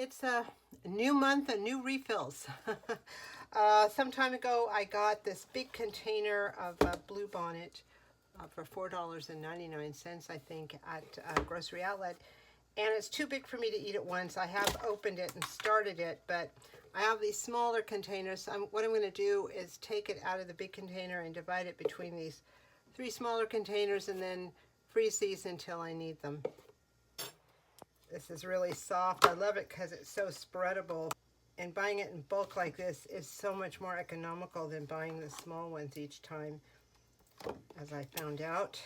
it's a new month and new refills. Some time ago, I got this big container of Blue Bonnet for $4.99, I think, at a grocery outlet. And it's too big for me to eat at once. I have opened it and started it, but I have these smaller containers. What I'm going to do is take it out of the big container and divide it between these 3 smaller containers and then freeze these until I need them. This is really soft. I love it because it's so spreadable. And buying it in bulk like this is so much more economical than buying the small ones each time, as I found out.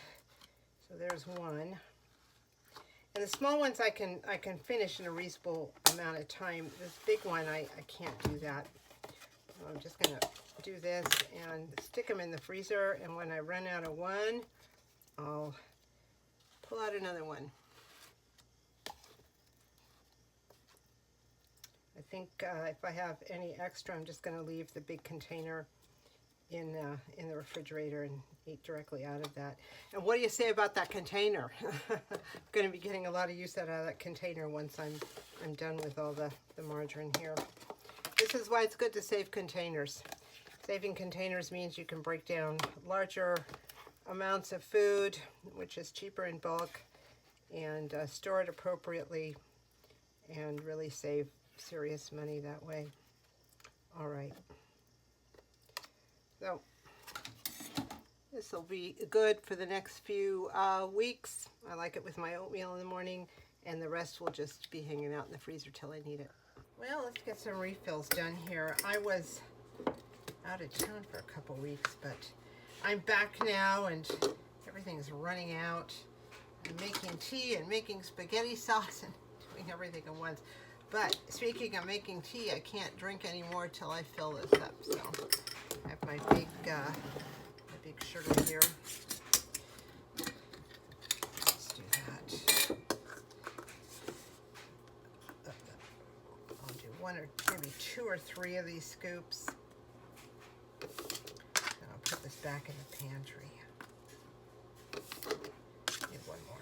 So there's one. And the small ones I can finish in a reasonable amount of time. This big one, I can't do that. I'm just going to do this and stick them in the freezer. And when I run out of one, I'll pull out another one. I think if I have any extra, I'm just going to leave the big container in the refrigerator and eat directly out of that. And what do you say about that container? I'm going to be getting a lot of use out of that container once I'm done with all the margarine here. This is why it's good to save containers. Saving containers means you can break down larger amounts of food, which is cheaper in bulk, and store it appropriately and really save serious money that way. All right. So this will be good for the next few weeks. I like it with my oatmeal in the morning, and the rest will just be hanging out in the freezer till I need it. Well, let's get some refills done here. I was out of town for a couple weeks, but I'm back now and everything's running out. I'm making tea and making spaghetti sauce and doing everything at once. But speaking of making tea, I can't drink anymore till I fill this up. So I have my big sugar here. Let's do that. I'll do one or maybe 2 or 3 of these scoops. And I'll put this back in the pantry. Need one more.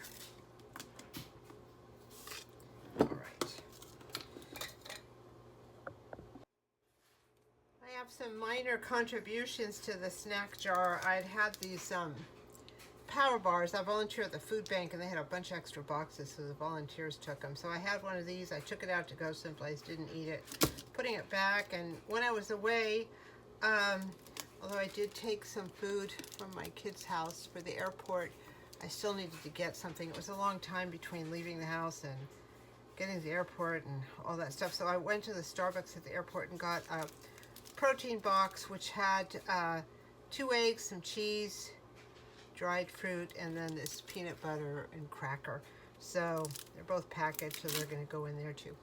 Some minor contributions to the snack jar. I'd had these power bars. I volunteered at the food bank and they had a bunch of extra boxes, so the volunteers took them. So I had one of these. I took it out to go someplace, didn't eat it, putting it back. And when I was away, although I did take some food from my kids' house for the airport, I still needed to get something. It was a long time between leaving the house and getting to the airport and all that stuff. So I went to the Starbucks at the airport and got a protein box, which had 2 eggs, some cheese, dried fruit, and then this peanut butter and cracker. So they're both packaged, so they're going to go in there too.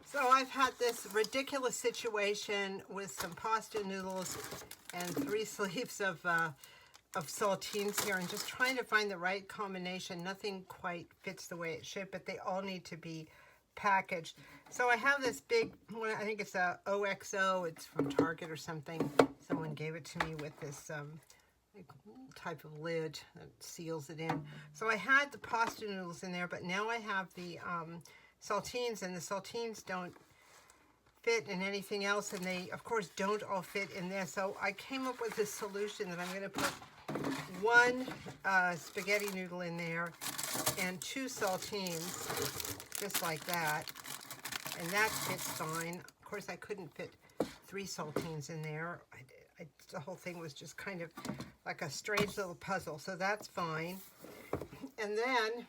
So I've had this ridiculous situation with some pasta noodles and 3 sleeves of saltines here, and just trying to find the right combination. Nothing quite fits the way it should, but they all need to be packaged. So I have this big one, I think it's a OXO, it's from Target or something. Someone gave it to me with this type of lid that seals it in. So I had the pasta noodles in there, but now I have the saltines, and the saltines don't fit in anything else, and they of course don't all fit in there. So I came up with this solution that I'm going to put 1 spaghetti noodle in there and 2 saltines, just like that, and that fits fine. Of course, I couldn't fit 3 saltines in there. The whole thing was just kind of like a strange little puzzle, so that's fine. And then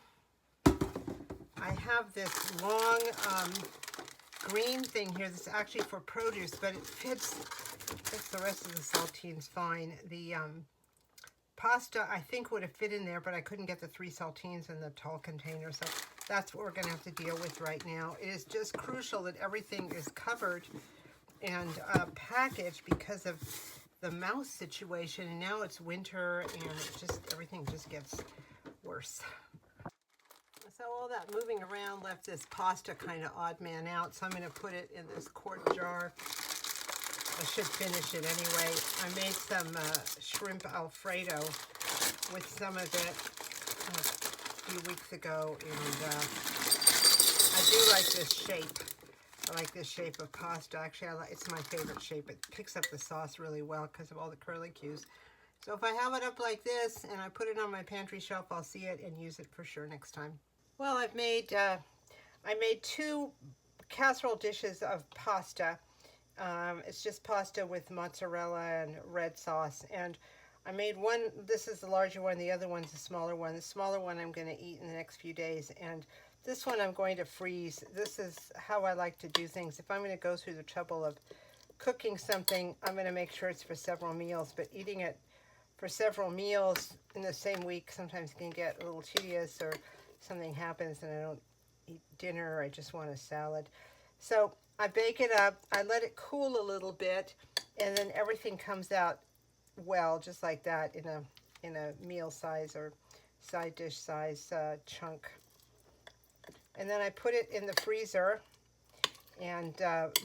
I have this long green thing here that's actually for produce, but it fits the rest of the saltines fine. The pasta, I think, would have fit in there, but I couldn't get the 3 saltines in the tall container, so that's what we're going to have to deal with right now. It is just crucial that everything is covered and packaged because of the mouse situation, and now it's winter, and everything just gets worse. So all that moving around left this pasta kind of odd man out, so I'm going to put it in this quart jar. I should finish it anyway. I made some shrimp Alfredo with some of it a few weeks ago, and I do like this shape. I like this shape of pasta. Actually, it's my favorite shape. It picks up the sauce really well because of all the curlicues. So if I have it up like this and I put it on my pantry shelf, I'll see it and use it for sure next time. Well, I made 2 casserole dishes of pasta. It's just pasta with mozzarella and red sauce. And I made one, this is the larger one, the other one's the smaller one. The smaller one I'm going to eat in the next few days. And this one I'm going to freeze. This is how I like to do things. If I'm going to go through the trouble of cooking something, I'm going to make sure it's for several meals. But eating it for several meals in the same week sometimes can get a little tedious, or something happens and I don't eat dinner, or I just want a salad. So I bake it up, I let it cool a little bit, and then everything comes out well, just like that, in a meal size or side dish size chunk. And then I put it in the freezer and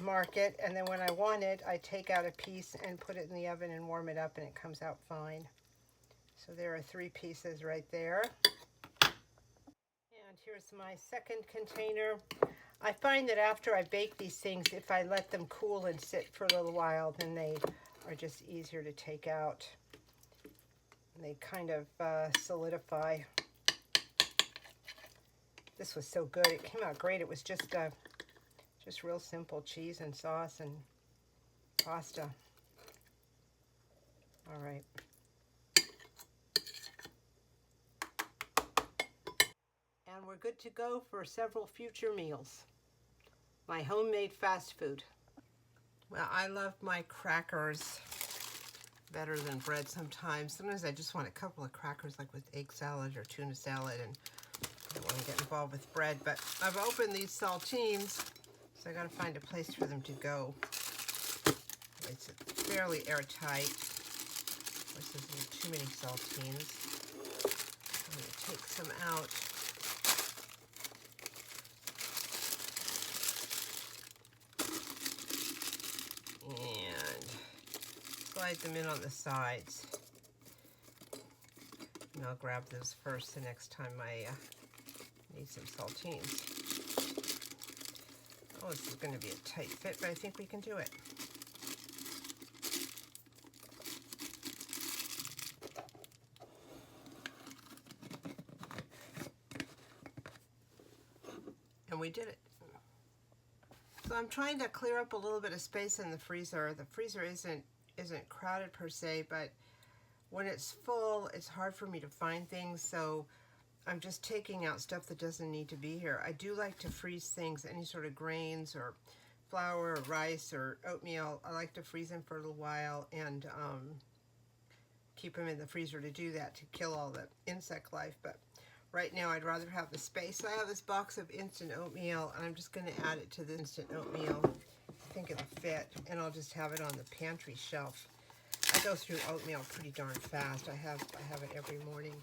mark it, and then when I want it, I take out a piece and put it in the oven and warm it up, and it comes out fine. So there are 3 pieces right there. And here's my second container. I find that after I bake these things, if I let them cool and sit for a little while, then they are just easier to take out. And they kind of solidify. This was so good. It came out great. It was just real simple cheese and sauce and pasta. All right. And we're good to go for several future meals. My homemade fast food. Well, I love my crackers better than bread sometimes. Sometimes I just want a couple of crackers, like with egg salad or tuna salad, and I don't want to get involved with bread. But I've opened these saltines, so I got to find a place for them to go. It's fairly airtight. This is a little too many saltines. I'm going to take some out. And slide them in on the sides. And I'll grab those first the next time I need some saltines. Oh, this is going to be a tight fit, but I think we can do it. And we did it. So I'm trying to clear up a little bit of space in the freezer. The freezer isn't crowded per se, but when it's full, it's hard for me to find things, so I'm just taking out stuff that doesn't need to be here. I do like to freeze things, any sort of grains or flour or rice or oatmeal. I like to freeze them for a little while and keep them in the freezer to do that, to kill all the insect life. But right now I'd rather have the space. So I have this box of instant oatmeal, and I'm just going to add it to the instant oatmeal. I think it'll fit, and I'll just have it on the pantry shelf. I go through oatmeal pretty darn fast. I have it every morning.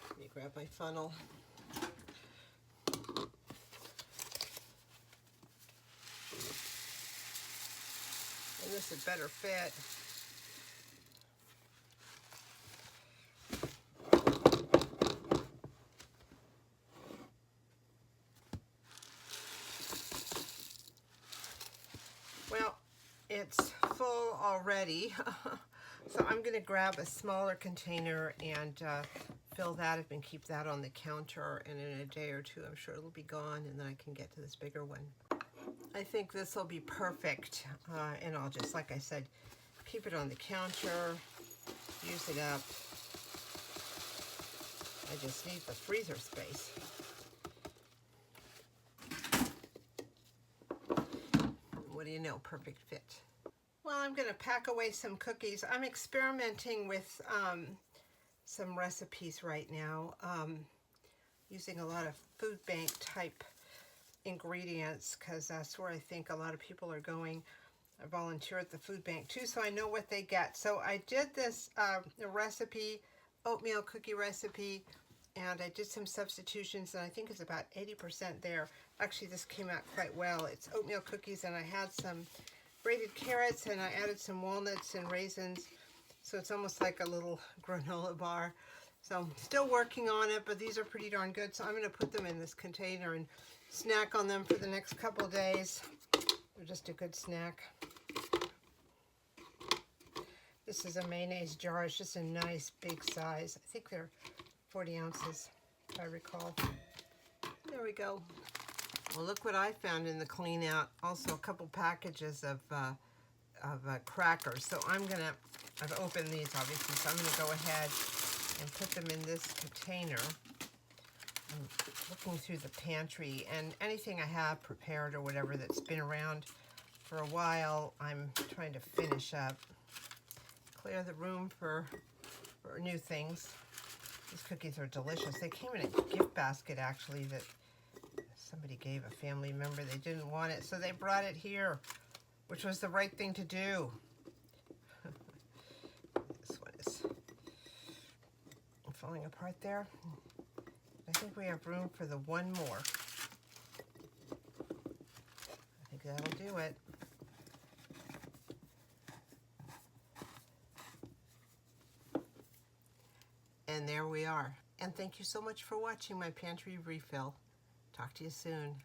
Let me grab my funnel. And this would better fit. Well, it's full already. So I'm going to grab a smaller container and fill that up and keep that on the counter, and in a day or two I'm sure it'll be gone, and then I can get to this bigger one. I think this will be perfect, and I'll just, like I said, keep it on the counter, use it up. I just need the freezer space. What do you know, perfect fit. Well, I'm going to pack away some cookies. I'm experimenting with some recipes right now, using a lot of food bank type ingredients, because that's where I think a lot of people are going. I volunteer at the food bank too, so I know what they get. So I did this recipe, oatmeal cookie recipe, and I did some substitutions, and I think it's about 80% there. Actually, this came out quite well. It's oatmeal cookies, and I had some grated carrots, and I added some walnuts and raisins, so it's almost like a little granola bar. So I'm still working on it, but these are pretty darn good, so I'm going to put them in this container and snack on them for the next couple days. They're just a good snack. This is a mayonnaise jar. It's just a nice big size. I think they're 40 ounces, if I recall. There we go. Well, look what I found in the clean out. Also a couple packages of crackers. So I've opened these obviously, so I'm gonna go ahead and put them in this container. I'm looking through the pantry, and anything I have prepared or whatever that's been around for a while, I'm trying to finish up. Clear the room for new things. These cookies are delicious. They came in a gift basket, actually, that somebody gave a family member. They didn't want it, so they brought it here, which was the right thing to do. This one is falling apart there. I think we have room for the one more. I think that'll do it. And there we are. And thank you so much for watching my pantry refill. Talk to you soon.